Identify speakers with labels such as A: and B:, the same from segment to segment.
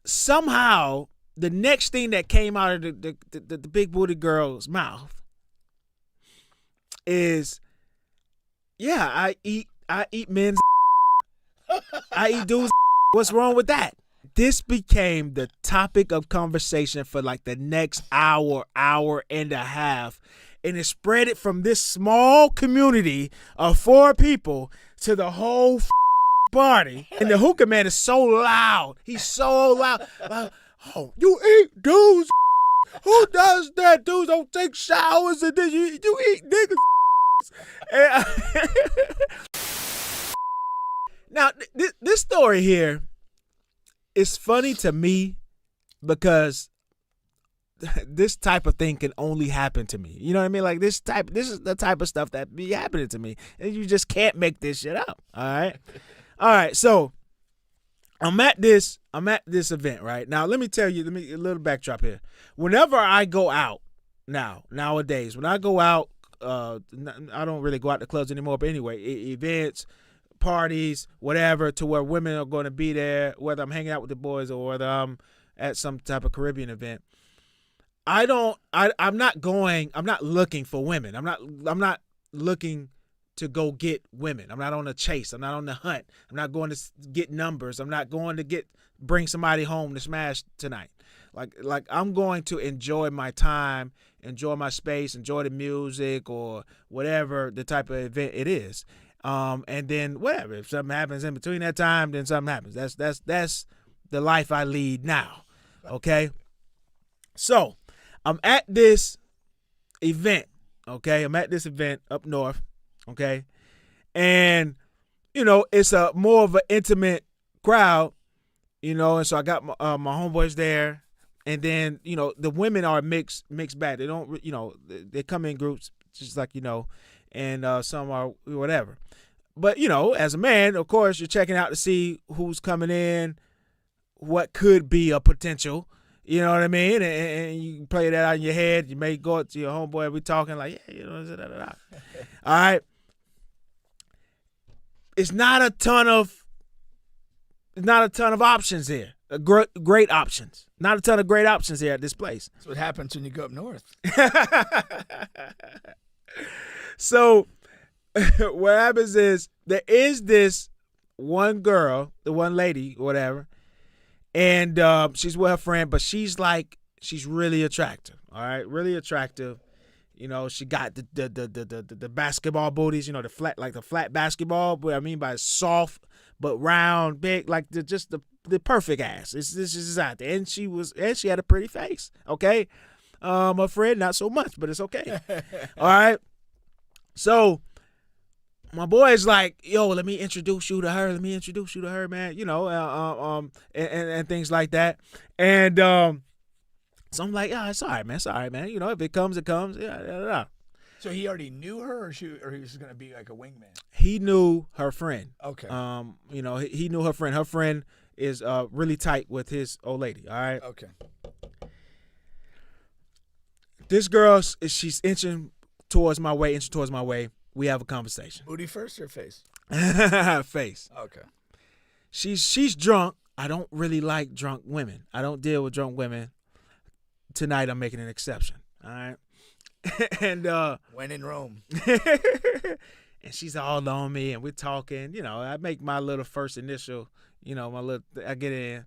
A: somehow the next thing that came out of the big booty girl's mouth is, yeah, I eat men's. I eat dudes. What's wrong with that? This became the topic of conversation for like the next hour and a half. And it spread it from this small community of 4 people to the whole party. And the hookah man is so loud. He's so loud. Oh, you eat dudes. Who does that? Dudes don't take showers and then you eat niggas. And, now, this story here is funny to me because this type of thing can only happen to me. You know what I mean? Like this is the type of stuff that be happening to me. And you just can't make this shit up. All right. All right. So I'm at this event, right? Now let me tell you, a little backdrop here. Whenever I go out nowadays, when I go out, I don't really go out to clubs anymore, but anyway, events, parties, whatever, to where women are going to be there, whether I'm hanging out with the boys or whether I'm at some type of Caribbean event. I'm not looking for women. I'm not looking to go get women. I'm not on a chase. I'm not on the hunt. I'm not going to get numbers. I'm not going to bring somebody home to smash tonight. Like I'm going to enjoy my time, enjoy my space, enjoy the music or whatever the type of event it is. And then whatever, if something happens in between that time, then something happens. That's the life I lead now. Okay. So I'm at this event. Okay. I'm at this event up north. Okay. And, it's a more of an intimate crowd, and so I got my homeboys there. And then, the women are mixed bag. They don't, they come in groups just like, and some are whatever. But, as a man, of course, you're checking out to see who's coming in, what could be a potential, you know what I mean? And you play that out in your head. You may go up to your homeboy and be talking like, yeah, All right. It's not a ton of options here. Great options. Not a ton of great options here at this place.
B: That's what happens when you go up north.
A: So what happens is there is this one girl, the one lady, whatever, and she's with her friend, but she's really attractive. All right, really attractive. She got the basketball booties, the flat basketball. What I mean by soft but round, big, like the perfect ass. This is out there, and she had a pretty face. Okay, her friend not so much, but it's okay. All right. So my boy's like, yo, let me introduce you to her. Let me introduce you to her, man. And things like that. And so I'm like, yeah, it's all right, man. It's all right, man. If it comes, it comes. Yeah.
B: So he already knew her, or he was going to be like a wingman?
A: He knew her friend.
B: Okay.
A: He knew her friend. Her friend is really tight with his old lady. All right.
B: Okay.
A: This girl, she's inching towards my way. We have a conversation.
B: Booty first or face?
A: Face.
B: Okay.
A: She's drunk. I don't really like drunk women. I don't deal with drunk women. Tonight I'm making an exception. All right. And
B: when in Rome.
A: And she's all on me and we're talking, I make my little first initial, I get in,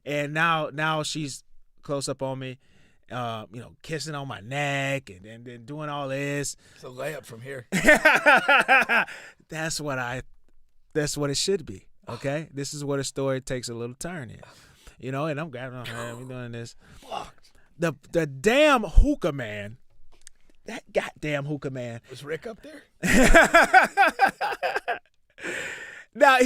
A: and now she's close up on me, kissing on my neck and then doing all this.
B: It's a layup from here.
A: That's what it should be. Okay. This is where the story takes a little turn here, and I'm grabbing on her and we're doing this.
B: Blocked.
A: The damn hookah man. That goddamn hookah man.
B: Was Rick up there?
A: Now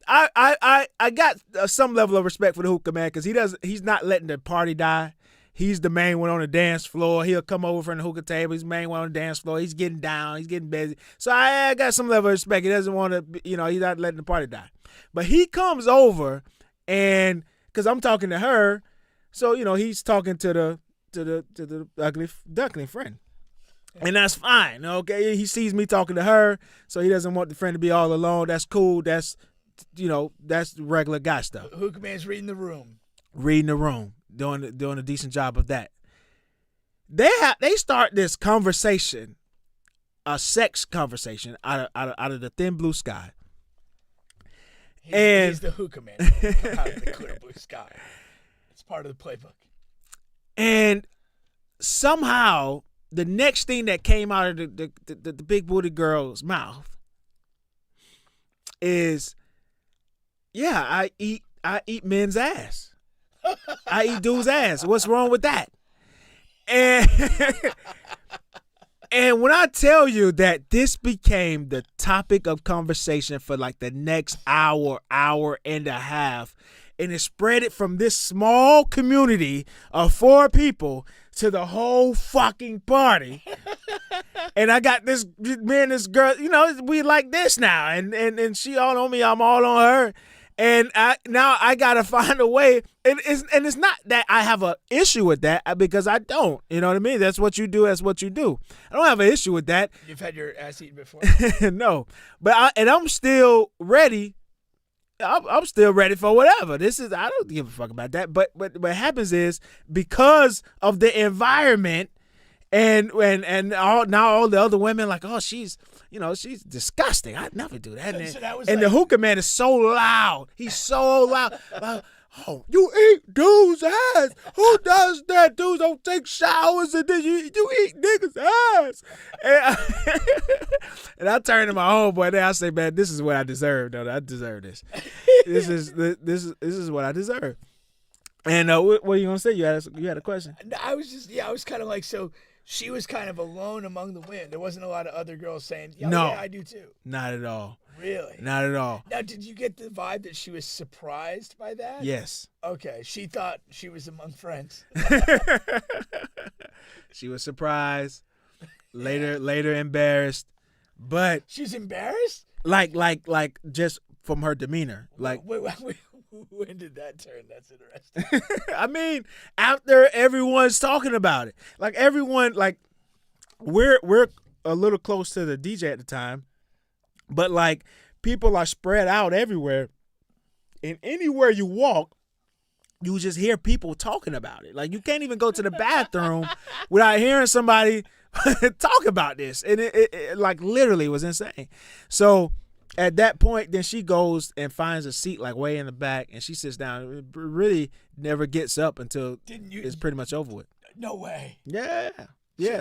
A: I got some level of respect for the hookah man because he's not letting the party die. He's the main one on the dance floor. He'll come over from the hookah table. He's the main one on the dance floor. He's getting down. He's getting busy. So I got some level of respect. He doesn't want to, he's not letting the party die. But he comes over and because I'm talking to her, so he's talking to the ugly duckling friend. And that's fine, okay? He sees me talking to her, so he doesn't want the friend to be all alone. That's cool. That's that's regular guy stuff.
B: Hook man's reading the room.
A: Reading the room, doing a decent job of that. They start this conversation, a sex conversation out of the thin blue sky.
B: He's the hookah man out of the clear blue sky. It's part of the playbook.
A: And somehow the next thing that came out of the big booty girl's mouth is, yeah, I eat men's ass. I eat dude's ass. What's wrong with that? And and when I tell you that this became the topic of conversation for like the next hour and a half, and it spread it from this small community of 4 people to the whole fucking party. And I got this man, this girl, we like this now, and she all on me, I'm all on her. And I gotta find a way, and it's not that I have an issue with that, because I don't. You know what I mean? That's what you do. That's what you do. I don't have an issue with that.
B: You've had your ass eaten before?
A: No, but I'm still ready. I'm still ready for whatever. I don't give a fuck about that. But what happens is, because of the environment, and all the other women like, oh, she's disgusting. I'd never do that. And the hookah man is so loud. He's so loud. Like, oh, you eat dude's ass. Who does that? Dudes don't take showers, and then you eat niggas' ass. And I turn to my homeboy there. I say, man, this is what I deserve. No, I deserve this. This is what I deserve. And what are you gonna say? You had a question?
B: I was kind of like, so she was kind of alone among the women. There wasn't a lot of other girls saying,
A: no,
B: yeah, I do too.
A: Not at all.
B: Really?
A: Not at all.
B: Now, did you get the vibe that she was surprised by that?
A: Yes.
B: Okay. She thought she was among friends.
A: She was surprised. Later embarrassed. But
B: she's embarrassed?
A: Like just from her demeanor. Like,
B: wait, when did that turn? That's interesting.
A: I mean, after everyone's talking about it, like everyone, like we're a little close to the DJ at the time, but like people are spread out everywhere, and anywhere you walk, you just hear people talking about it. Like you can't even go to the bathroom without hearing somebody talk about this, and it like literally was insane. So at that point, then she goes and finds a seat like way in the back, and she sits down. It really never gets up until it's pretty much over with.
B: No way.
A: Yeah.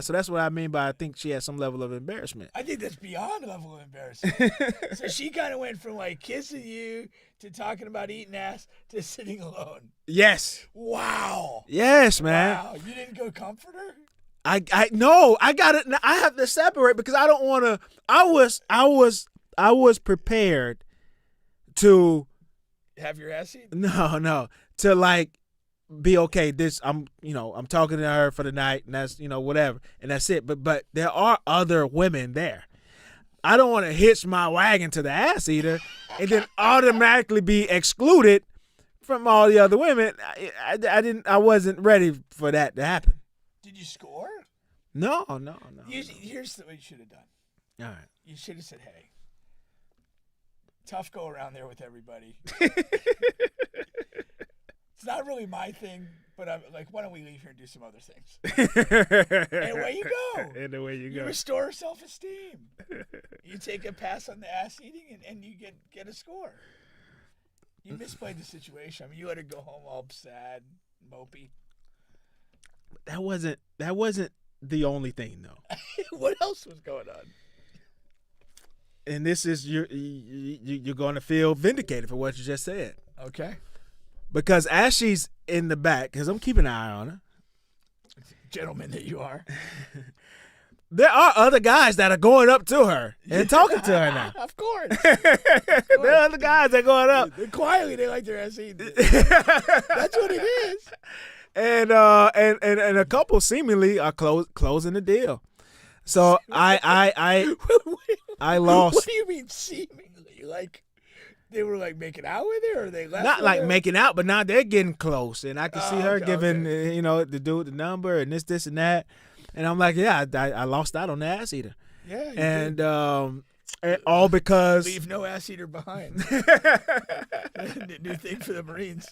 A: So that's what I mean by I think she has some level of embarrassment.
B: I think that's beyond level of embarrassment. So she kind of went from like kissing you to talking about eating ass to sitting alone.
A: Yes.
B: Wow.
A: Yes, man.
B: Wow. You didn't go comfort her?
A: No. I got it. I have to separate because I don't want to. I was prepared to
B: have your ass eaten.
A: No, to like be okay. I'm talking to her for the night, and that's whatever, and that's it. But there are other women there. I don't want to hitch my wagon to the ass eater and then automatically be excluded from all the other women. I wasn't ready for that to happen.
B: Did you score?
A: No.
B: Here's what you should have done.
A: All right.
B: You should have said, hey. Tough go around there with everybody. It's not really my thing, but I'm like, why don't we leave here and do some other things? And away you go.
A: And away you go.
B: You restore self-esteem. You take a pass on the ass eating, and you get a score. You misplayed the situation. I mean, you let her go home all sad, mopey.
A: That wasn't the only thing, though.
B: What else was going on?
A: And this is you're going to feel vindicated for what you just said.
B: Okay.
A: Because as she's in the back, because I'm keeping an eye on her.
B: Gentleman that you are.
A: There are other guys that are going up to her and talking to her now.
B: Of course.
A: There are other guys that are going up.
B: Quietly, they like their ass eaten. That's what it is.
A: And a couple seemingly are closing the deal. So I lost.
B: What do you mean seemingly? Like they were like making out with her, or they left?
A: Not like
B: her?
A: making out, but now they're getting close, and I can see her giving the dude the number and this and that, and I'm like, yeah, I lost out on the ass eater.
B: Yeah.
A: And And all because
B: Leave no ass eater behind. New thing for the Marines.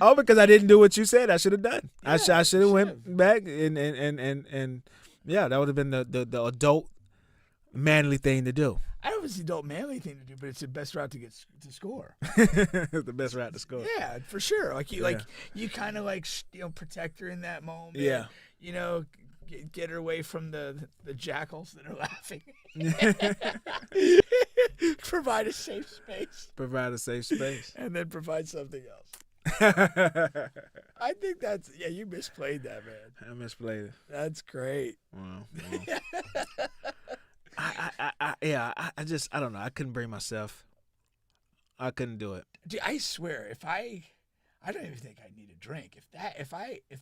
A: all because I didn't do what you said I should have done.
B: Yeah,
A: I should have
B: you
A: went
B: should've.
A: back and yeah, that would have been the adult manly thing to do.
B: I don't know if it's the adult manly thing to do, but it's the best route to get to score.
A: The best route to score.
B: Yeah, for sure. Like
A: Yeah.
B: you kind of like protect her in that moment.
A: Yeah.
B: You know, get her away from the jackals that are laughing. Provide a safe space,
A: Provide a safe space.
B: and then provide something else. I think that's you misplayed that, man.
A: I misplayed it.
B: That's great.
A: Well. I don't know. I couldn't bring myself. I couldn't do it.
B: Dude, I swear, if I don't even think I need a drink. If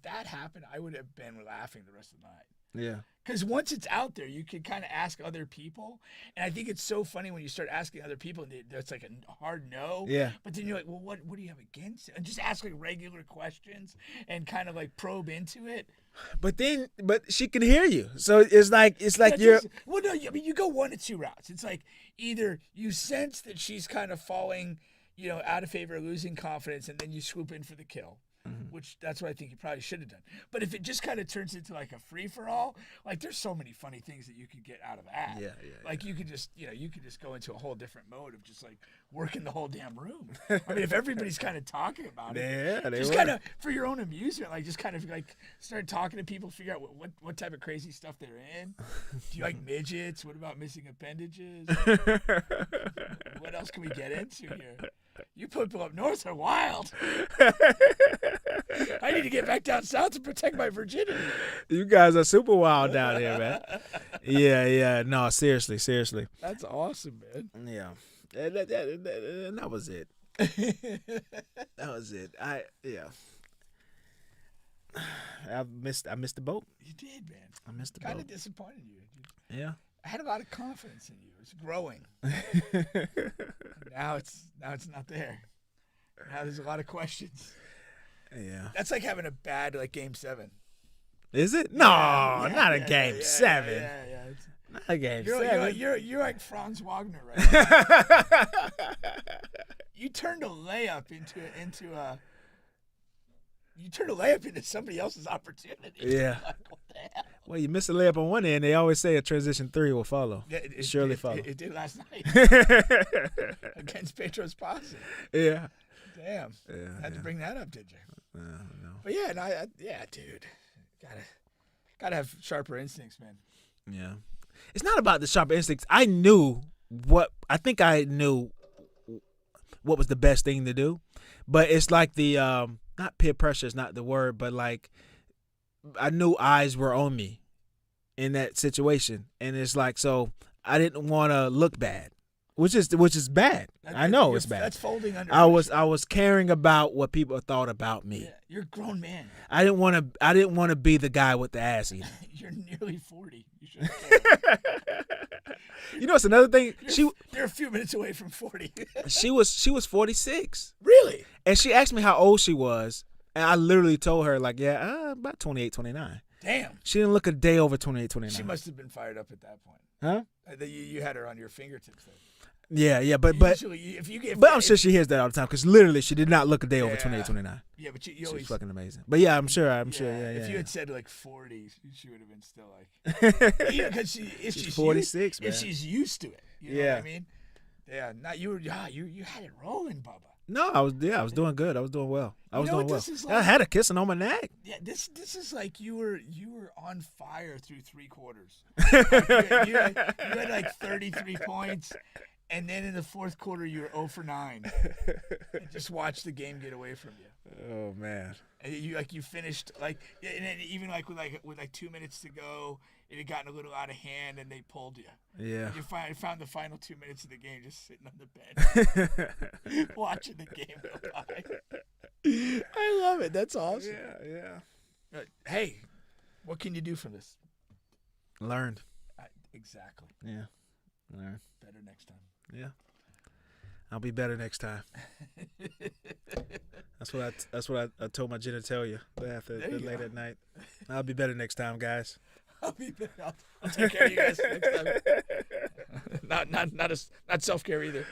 B: that happened, I would have been laughing the rest of the night.
A: Yeah.
B: Because once it's out there, you can kind of ask other people, and I think it's so funny when you start asking other people, and it's like a hard no.
A: Yeah.
B: But then you're like, well, what do you have against it? And just ask like regular questions and kind of like probe into it.
A: But she can hear you, so it's like
B: Yeah,
A: you're.
B: well, no, I mean you go one of two routes. It's like either you sense that she's kind of falling, out of favor, losing confidence, and then you swoop in for the kill. Which that's what I think you probably should have done. But if it just kind of turns into like a free for all, like there's so many funny things that you could get out of that.
A: Yeah.
B: Like you could just, you could just go into a whole different mode of just like working the whole damn room. I mean, if everybody's kind of talking about it,
A: Yeah, they
B: just
A: were.
B: kind of for your own amusement, like just kind of like start talking to people, figure out what type of crazy stuff they're in. Do you like midgets? What about missing appendages? What else can we get into here? You people up north are wild. I need to get back down south to protect my virginity.
A: You guys are super wild down here, man. Yeah. No, seriously.
B: That's awesome, man.
A: Yeah. And that was it. That was it. I missed the boat.
B: You did, man.
A: I missed the
B: Kind
A: boat.
B: of disappointed you.
A: Yeah.
B: I had a lot of confidence in you. It's growing. Now it's not there. Now there's a lot of questions.
A: Yeah.
B: That's like having a bad game 7.
A: Is it? No, not a game 7.
B: Yeah.
A: Not a game 7.
B: You're like Franz Wagner right now. You turned a layup into somebody else's opportunity.
A: Yeah.
B: Like, what the hell?
A: Well, you missed a layup on one end. They always say a transition 3 will follow.
B: It
A: Surely follow.
B: It did last night against Petros Posse.
A: Yeah.
B: Damn.
A: Yeah.
B: Had to bring that up, did you?
A: No.
B: But yeah, dude. Gotta have sharper instincts, man.
A: Yeah. It's not about the sharp instincts. I knew what was the best thing to do, but it's like the not peer pressure is not the word, but like I knew eyes were on me in that situation, and it's like so I didn't want to look bad, which is bad. I know it's bad.
B: That's folding under.
A: I was caring about what people thought about me.
B: Yeah, you're a grown man.
A: I didn't want to be the guy with the ass eating.
B: You're nearly 40. You should.
A: You know, it's another thing.
B: You're a few minutes away from 40.
A: she was 46.
B: Really?
A: And she asked me how old she was, and I literally told her like, about 28, 29.
B: Damn.
A: She didn't look a day over 28, 29.
B: She must have been fired up at that point.
A: Huh?
B: You had her on your fingertips. Then.
A: Yeah, but
B: Usually, if you get,
A: but I'm sure she hears that all the time because literally she did not look a day over
B: Yeah.
A: 28, 29.
B: Yeah, but you
A: She
B: always.
A: was fucking amazing. But yeah, I'm sure. Yeah.
B: If you had said like 40, she would have been still like. Yeah, because if she's
A: 46,
B: man. If
A: man.
B: she's used to it, you know what I mean? Yeah, not you. You had it rolling, Bubba.
A: No, I was doing good. I was doing well. I was
B: know
A: doing
B: what
A: well.
B: this is
A: I
B: like?
A: had her kissing on my neck.
B: Yeah, this is like you were on fire through 3 quarters. Like you had like 33 points, and then in the 4th quarter you were 0 for 9. And just watch the game get away from you.
A: Oh man.
B: And you finished and then even with 2 minutes to go, it had gotten a little out of hand, and they pulled you.
A: Yeah.
B: And you found the final 2 minutes of the game just sitting on the bench, watching the game go by. I love it. That's awesome.
A: Yeah.
B: Hey, what can you do from this?
A: Learned.
B: Exactly.
A: Yeah. Learned.
B: Better next time.
A: Yeah. I'll be better next time. That's what I told my genitalia after
B: There you
A: late
B: go.
A: at night. I'll be better next time, guys.
B: I'll be there. I'll take care of you guys next time. Not self care either.